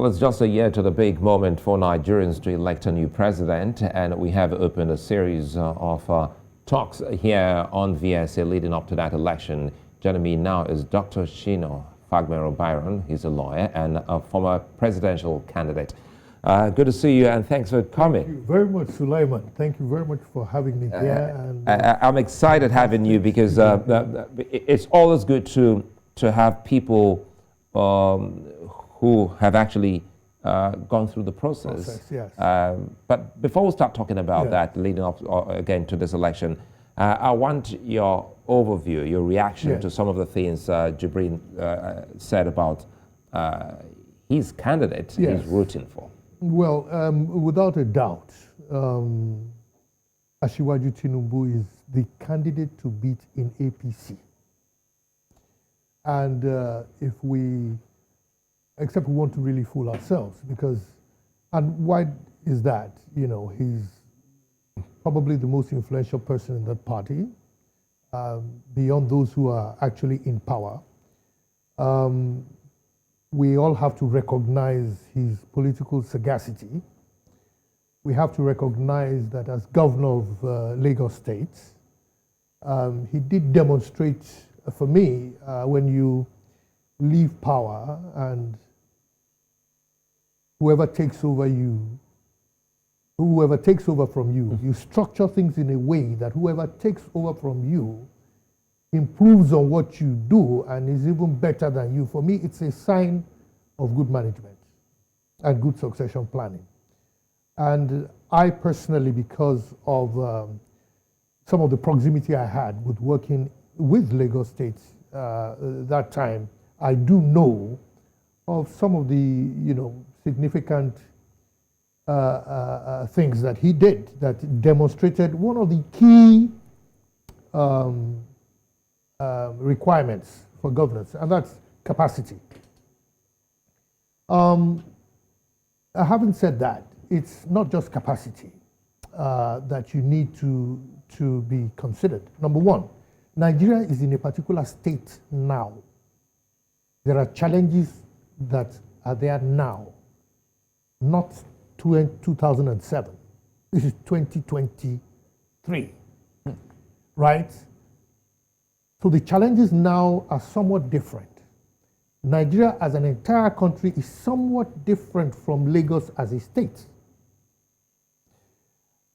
Well, it's just a year to the big moment for Nigerians to elect a new president, and we have opened a series of talks here on VSA leading up to that election. Joining me now is Dr. Shino Fagbenro-Byron. He's a lawyer and a former presidential candidate. Good to see you, and thanks for coming. Thank you very much, Sulaiman. Thank you very much for having me here. I'm excited having you because it's always good to have people who have actually gone through the process. Yes. But before we start talking about that, leading up again to this election, I want your overview, your reaction to some of the things Jibrin said about his candidate he's rooting for. Well, without a doubt, Asiwaju Tinubu is the candidate to beat in APC. And except we want to really fool ourselves, and why is that? You know, he's probably the most influential person in that party, beyond those who are actually in power. We all have to recognize his political sagacity. We have to recognize that as governor of Lagos State, he did demonstrate, for me, when you leave power and whoever takes over from you, you structure things in a way that whoever takes over from you improves on what you do and is even better than you. For me, it's a sign of good management and good succession planning. And I personally, because of some of the proximity I had with working with Lagos State that time, I do know of some of the significant things that he did that demonstrated one of the key requirements for governance, and that's capacity. Having said that, it's not just capacity that you need to be considered. Number one, Nigeria is in a particular state now. There are challenges that are there now, not 2007. This is 2023, right? So the challenges now are somewhat different. Nigeria as an entire country is somewhat different from Lagos as a state.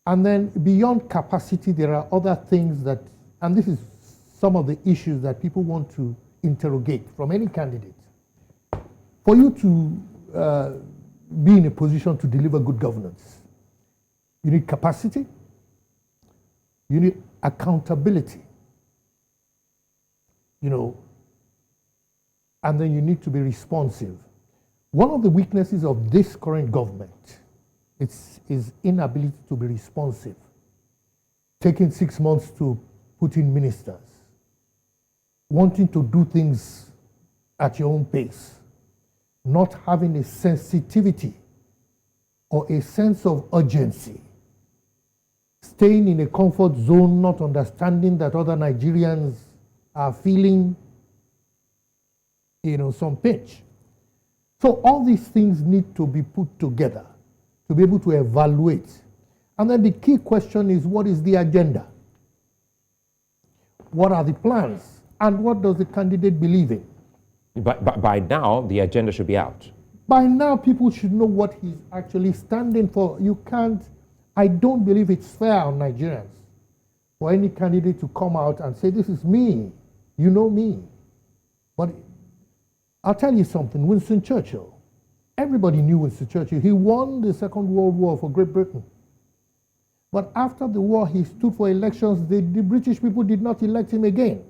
And then beyond capacity, there are other things that, and this is some of the issues that people want to interrogate from any candidate. For you to be in a position to deliver good governance, you need capacity, you need accountability, and then you need to be responsive. One of the weaknesses of this current government is inability to be responsive. Taking 6 months to put in ministers, wanting to do things at your own pace, not having a sensitivity or a sense of urgency, staying in a comfort zone, not understanding that other Nigerians are feeling some pinch. So all these things need to be put together to be able to evaluate. And then the key question is, what is the agenda? What are the plans? And what does the candidate believe in? But by now, the agenda should be out. By now, people should know what he's actually standing for. I don't believe it's fair on Nigerians for any candidate to come out and say, this is me, you know me. But I'll tell you something, Winston Churchill, everybody knew Winston Churchill. He won the Second World War for Great Britain. But after the war, he stood for elections. The British people did not elect him again.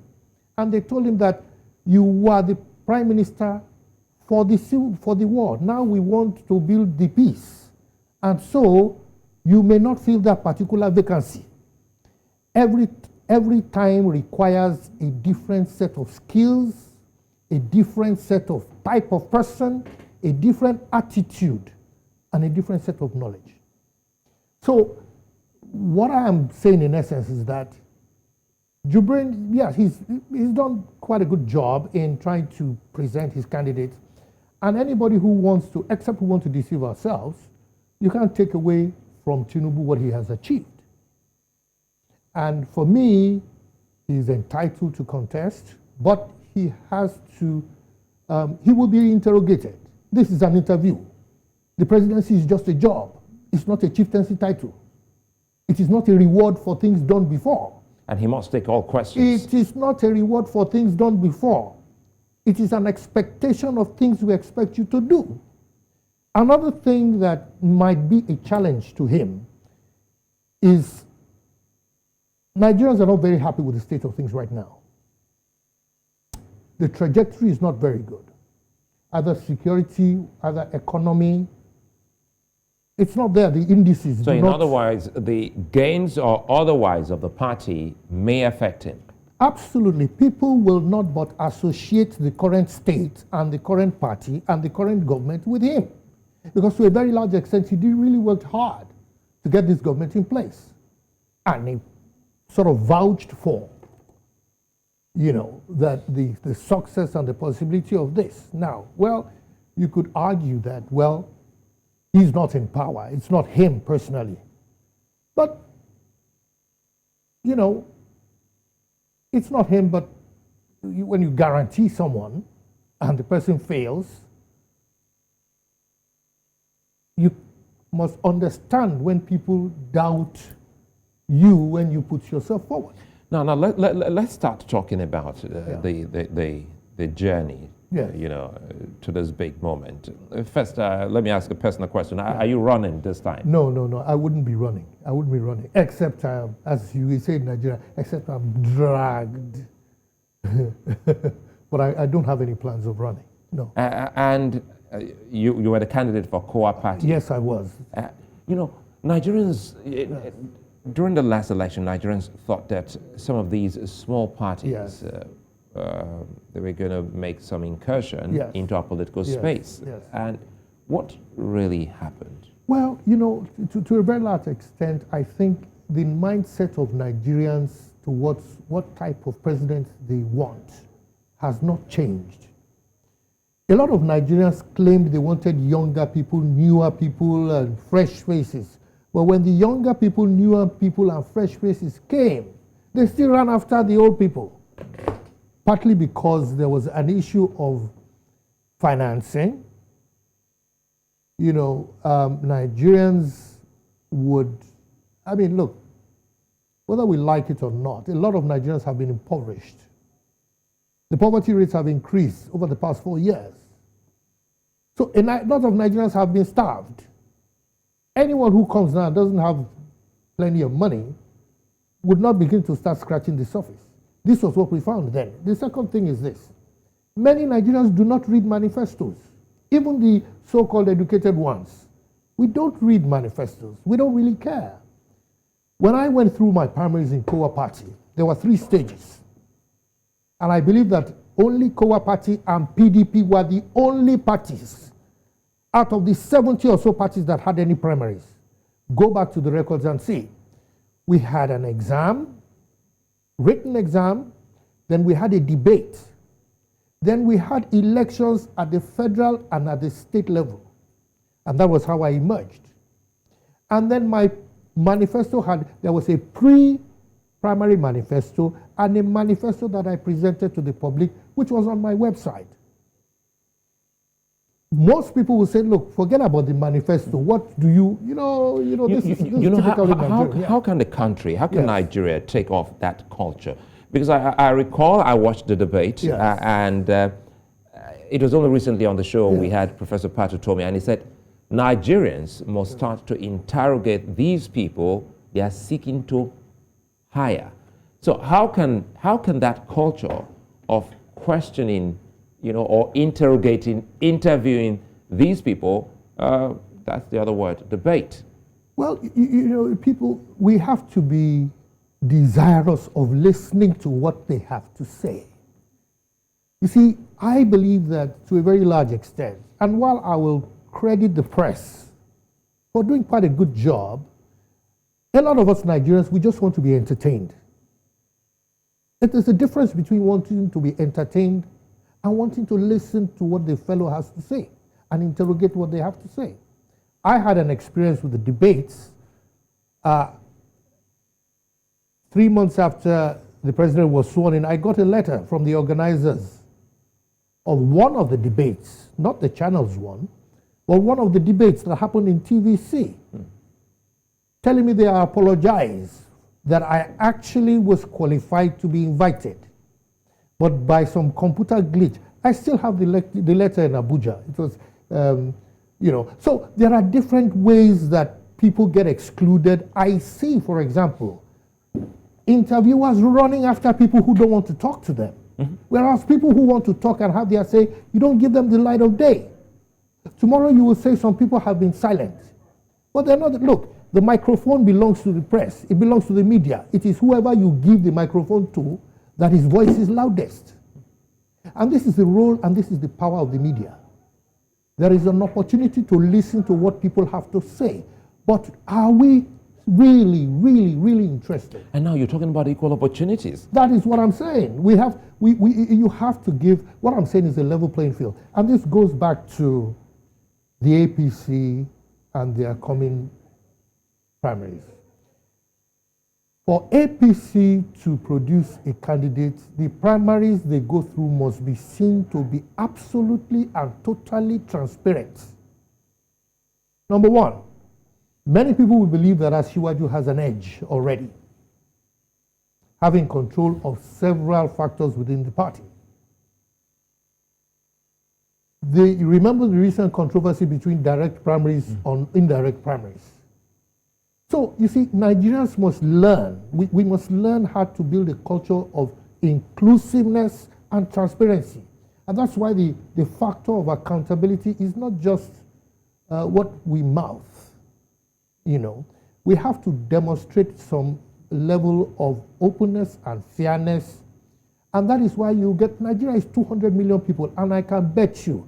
And they told him that you were the prime minister for the war. Now we want to build the peace. And so you may not fill that particular vacancy. Every time requires a different set of skills, a different set of type of person, a different attitude, and a different set of knowledge. So what I am saying in essence is that Jibrin, yes, he's done quite a good job in trying to present his candidate. And anybody who wants to, except who want to deceive ourselves, you can't take away from Tinubu what he has achieved. And for me, he's entitled to contest, but he has to, he will be interrogated. This is an interview. The presidency is just a job. It's not a chieftaincy title. It is not a reward for things done before. And he must take all questions. It is not a reward for things done before. It is an expectation of things we expect you to do. Another thing that might be a challenge to him is Nigerians are not very happy with the state of things right now. The trajectory is not very good. Either security, either economy. It's not there, the indices. So in other words, the gains or otherwise of the party may affect him. Absolutely. People will not but associate the current state and the current party and the current government with him. Because to a very large extent, he did really work hard to get this government in place. And he sort of vouched for, you know, that the success and the possibility of this. Now, well, you could argue that, well, he's not in power. It's not him personally. But, you know, it's not him, but when you guarantee someone and the person fails, you must understand when people doubt you when you put yourself forward. Now let's start talking about the journey, Yes. you know, to this big moment. First, let me ask a personal question. Are you running this time? No, I wouldn't be running. I wouldn't be running, except, as you say in Nigeria, except I'm dragged. But I don't have any plans of running, no. You were the candidate for COA party. Yes, I was. You know, Nigerians, during the last election, Nigerians thought that some of these small parties, Yes. They were going to make some incursion Yes. into our political Yes, space. yes. And what really happened? Well, you know, to a very large extent, I think the mindset of Nigerians towards what type of president they want has not changed. A lot of Nigerians claimed they wanted younger people, newer people, and fresh faces. But when the younger people, newer people, and fresh faces came, they still ran after the old people. Partly because there was an issue of financing. You know, Nigerians would, I mean, look, whether we like it or not, a lot of Nigerians have been impoverished. The poverty rates have increased over the past 4 years. So a lot of Nigerians have been starved. Anyone who comes now and doesn't have plenty of money would not begin to start scratching the surface. This was what we found then. The second thing is this. Many Nigerians do not read manifestos, even the so-called educated ones. We don't read manifestos. We don't really care. When I went through my primaries in COA party, there were 3 stages. And I believe that only COA party and PDP were the only parties out of the 70 or so parties that had any primaries. Go back to the records and see. We had an exam, written exam, then we had a debate. Then we had elections at the federal and at the state level. And that was how I emerged. And then my manifesto there was a pre-primary manifesto and a manifesto that I presented to the public, which was on my website. Most people will say, look, forget about the manifesto. What do you know, this is typical in Nigeria. How can the country, how can Yes. Nigeria take off that culture? Because I recall I watched the debate, Yes. and it was only recently on the show we Yes. had Professor Patu Tomi, and he said Nigerians must start to interrogate these people they are seeking to hire. So how can that culture of questioning, or interrogating, interviewing these people, that's the other word, debate? Well, people, we have to be desirous of listening to what they have to say. You see, I believe that to a very large extent, and while I will credit the press for doing quite a good job, a lot of us Nigerians, we just want to be entertained. There's a difference between wanting to be entertained and wanting to listen to what the fellow has to say and interrogate what they have to say. I had an experience with the debates 3 months after the president was sworn in. I got a letter from the organizers of one of the debates, not the channel's one, but one of the debates that happened in TVC, telling me they apologized that I actually was qualified to be invited. But by some computer glitch, I still have the letter in Abuja. It was, so there are different ways that people get excluded. I see, for example, interviewers running after people who don't want to talk to them. Whereas people who want to talk and have their say, you don't give them the light of day. Tomorrow you will say some people have been silent. But they're not. Look, the microphone belongs to the press. It belongs to the media. It is whoever you give the microphone to that his voice is loudest. And this is the role and this is the power of the media. There is an opportunity to listen to what people have to say. But are we really, really, really interested? And now you're talking about equal opportunities. That is what I'm saying. You have to give, what I'm saying is a level playing field. And this goes back to the APC and their coming primaries. For APC to produce a candidate, the primaries they go through must be seen to be absolutely and totally transparent. Number one, many people will believe that Asiwaju has an edge already, having control of several factors within the party. You remember the recent controversy between direct primaries on indirect primaries. So, you see, Nigerians must learn. We must learn how to build a culture of inclusiveness and transparency. And that's why the factor of accountability is not just what we mouth. We have to demonstrate some level of openness and fairness. And that is why you get, Nigeria is 200 million people, and I can bet you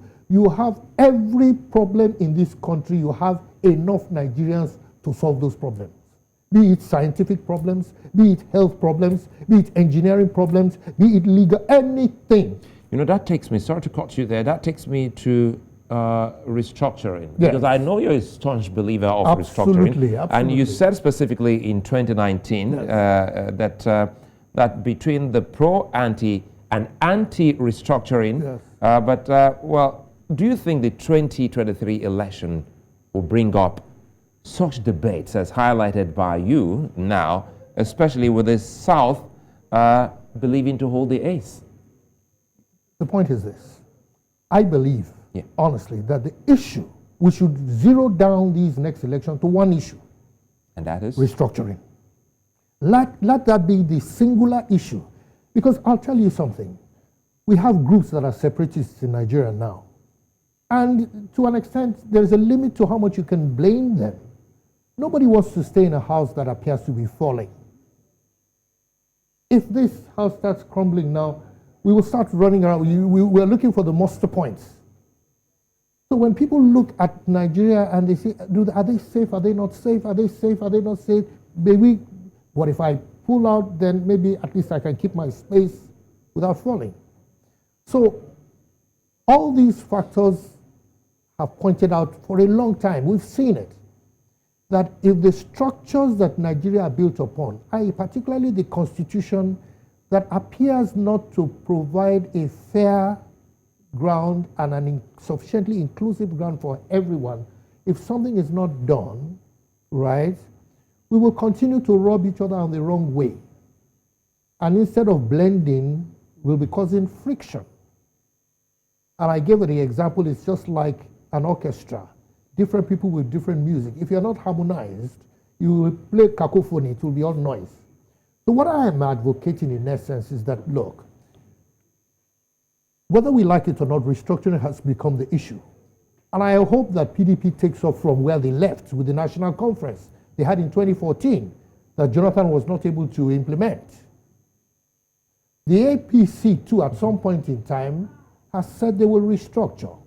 have every problem in this country, you have enough Nigerians to solve those problems. Be it scientific problems, be it health problems, be it engineering problems, be it legal, anything. That takes me, sorry to cut you there, that takes me to restructuring. Yes. Because I know you're a staunch believer of Absolutely, restructuring. absolutely. And you said specifically in 2019 Yes. that between the pro-anti and anti-restructuring, Yes. do you think the 2023 election will bring up such debates as highlighted by you now, especially with the South believing to hold the ace? The point is this. I believe, honestly, that the issue, we should zero down these next election to one issue. And that is? Restructuring. Let that be the singular issue. Because I'll tell you something. We have groups that are separatists in Nigeria now. And to an extent, there's a limit to how much you can blame them. Nobody wants to stay in a house that appears to be falling. If this house starts crumbling now, we will start running around. We're looking for the muster points. So when people look at Nigeria and they say, are they safe? Are they not safe? Are they safe? Are they not safe? Maybe, what if I pull out, then maybe at least I can keep my space without falling. So all these factors have pointed out for a long time. We've seen it. That if the structures that Nigeria are built upon, i.e. particularly the constitution that appears not to provide a fair ground and an sufficiently inclusive ground for everyone, if something is not done, right, we will continue to rub each other on the wrong way. And instead of blending, we'll be causing friction. And I gave it the example, it's just like an orchestra. Different people with different music. If you're not harmonized, you will play cacophony, it will be all noise. So what I am advocating in essence is that, look, whether we like it or not, restructuring has become the issue. And I hope that PDP takes off from where they left with the national conference they had in 2014 that Jonathan was not able to implement. The APC too, at some point in time, has said they will restructure.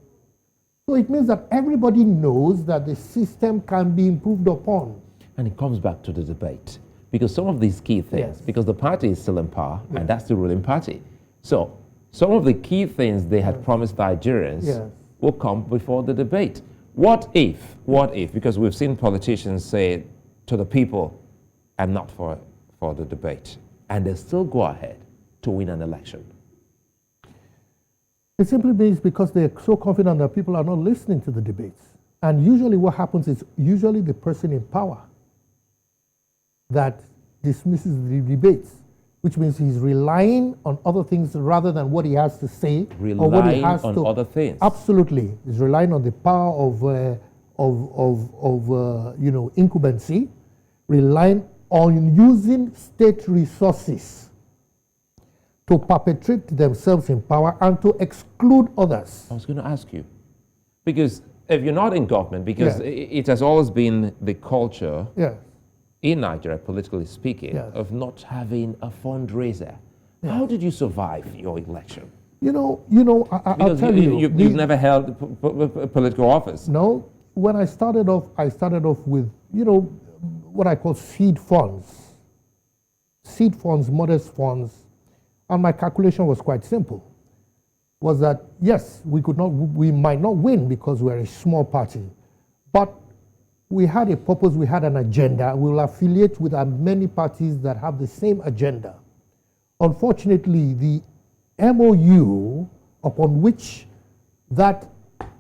So it means that everybody knows that the system can be improved upon. And it comes back to the debate. Because some of these key things, Yes. because the party is still in power, and that's the ruling party. So some of the key things they had promised Nigerians will come before the debate. What if, because we've seen politicians say to the people, I'm not for the debate, and they still go ahead to win an election? It simply means because they're so confident that people are not listening to the debates. And usually what happens is usually the person in power that dismisses the debates, which means he's relying on other things rather than what he has to say. Or what he has on other things. Absolutely. He's relying on the power of incumbency, relying on using state resources to perpetrate themselves in power and to exclude others. I was going to ask you, because if you're not in government, because it has always been the culture in Nigeria, politically speaking, of not having a fundraiser. How did you survive your election? I'll tell you. You've never held political office. No. When I started off with, what I call seed funds. Seed funds, modest funds. And my calculation was quite simple. Was that, yes, we might not win because we're a small party, but we had a purpose, we had an agenda. We will affiliate with as many parties that have the same agenda. Unfortunately, the MOU upon which that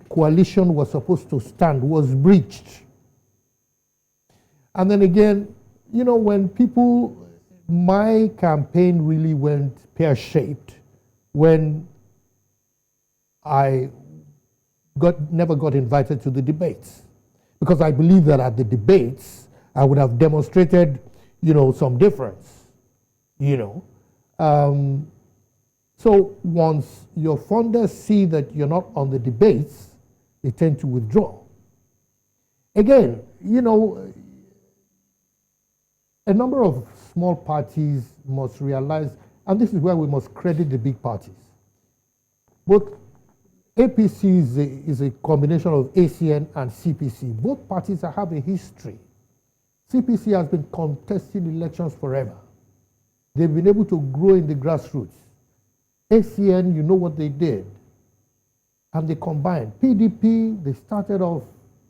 coalition was supposed to stand was breached. And then again, when my campaign really went pear-shaped when I never got invited to the debates. Because I believe that at the debates, I would have demonstrated, some difference, So once your funders see that you're not on the debates, they tend to withdraw. Again, a number of small parties must realize, and this is where we must credit the big parties. Both APC is a combination of ACN and CPC. Both parties have a history. CPC has been contesting elections forever. They've been able to grow in the grassroots. ACN, you know what they did. And they combined. PDP, they started off,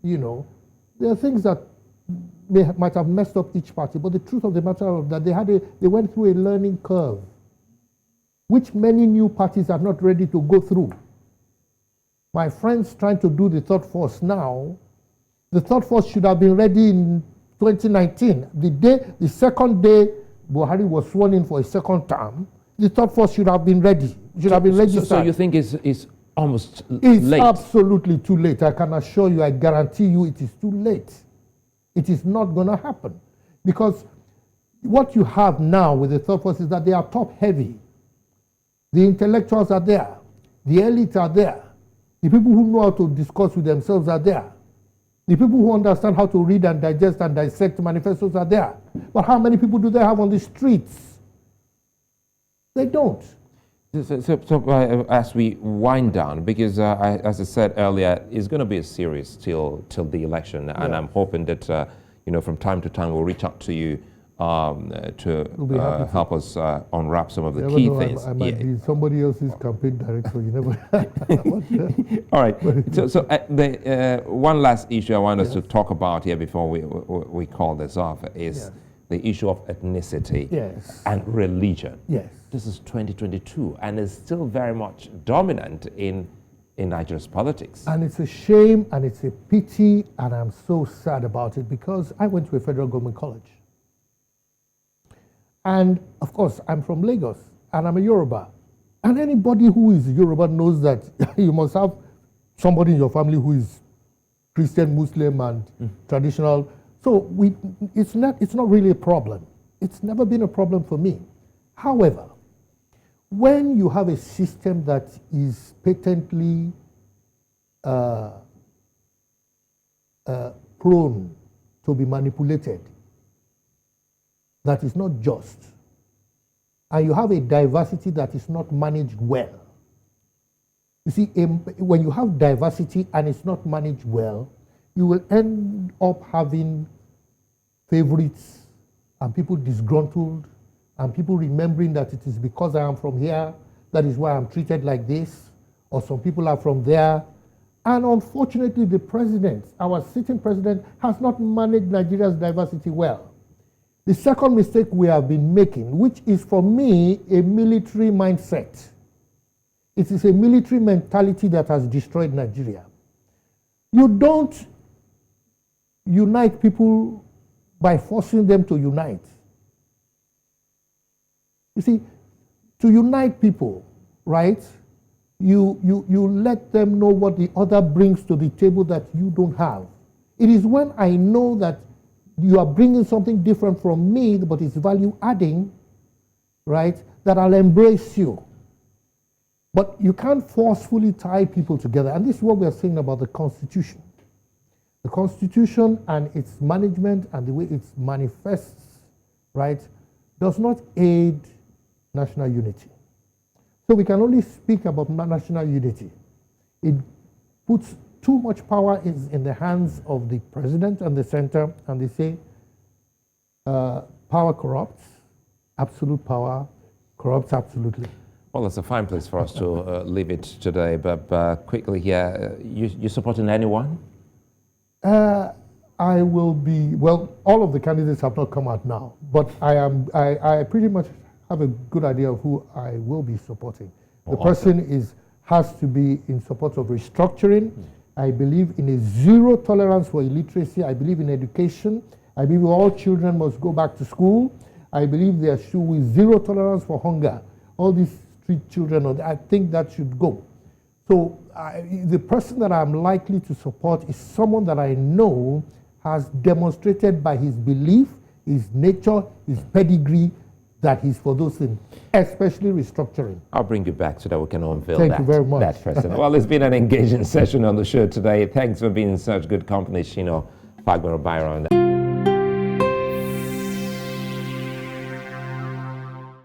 there are things that might have messed up each party, but the truth of the matter is that they went through a learning curve, which many new parties are not ready to go through. My friends trying to do the third force now, the third force should have been ready in 2019. The second day Buhari was sworn in for a second term, the third force should have been ready. Should have been registered. So you think it's almost late? It's absolutely too late. I can assure you, I guarantee you it is too late. It is not going to happen. Because what you have now with the third force is that they are top heavy. The intellectuals are there. The elite are there. The people who know how to discuss with themselves are there. The people who understand how to read and digest and dissect manifestos are there. But how many people do they have on the streets? They don't. So as we wind down, because as I said earlier, it's going to be a series till the election, and I'm hoping that from time to time we'll reach out to you to help us unwrap some of the key things. I might be somebody else's campaign director. You never. All right. So the one last issue I want us to talk about here before we call this off is the issue of ethnicity and religion. Yes. This is 2022 and is still very much dominant in Nigeria's politics. And it's a shame and it's a pity, and I'm so sad about it because I went to a federal government college. And of course, I'm from Lagos and I'm a Yoruba. And anybody who is Yoruba knows that you must have somebody in your family who is Christian, Muslim, and traditional. So it's not really a problem. It's never been a problem for me. However, when you have a system that is patently prone to be manipulated, that is not just, and you have a diversity that is not managed well. You see, when you have diversity and it's not managed well, you will end up having favorites and people disgruntled and people remembering that it is because I am from here that is why I'm treated like this, or some people are from there. And unfortunately, the president, our sitting president, has not managed Nigeria's diversity well. The second mistake we have been making, which is for me a military mindset. It is a military mentality that has destroyed Nigeria. You don't unite people by forcing them to unite. You see, to unite people, right, you let them know what the other brings to the table that you don't have. It is when I know that you are bringing something different from me, but it's value adding, right, that I'll embrace you. But you can't forcefully tie people together. And this is what we are saying about the Constitution. The Constitution and its management and the way it manifests, right, does not aid national unity. So we can only speak about national unity. It puts too much power in the hands of the president and the center, and they say power corrupts, absolute power corrupts absolutely. Well, it's a fine place for us to leave it today, but quickly here, you supporting anyone? I will be, well, all of the candidates have not come out now, but I pretty much have a good idea of who I will be supporting. The person has to be in support of restructuring. I believe in a zero tolerance for illiteracy. I believe in education. I believe all children must go back to school. I believe there should be zero tolerance for hunger. All these street children, I think that should go. So the person that I'm likely to support is someone that I know has demonstrated by his belief, his nature, his pedigree, that he's for those things, especially restructuring. I'll bring you back so that we can unveil Thank you very much. that president. Well, it's been an engaging session on the show today. Thanks for being in such good company, Fagbenro-Byron.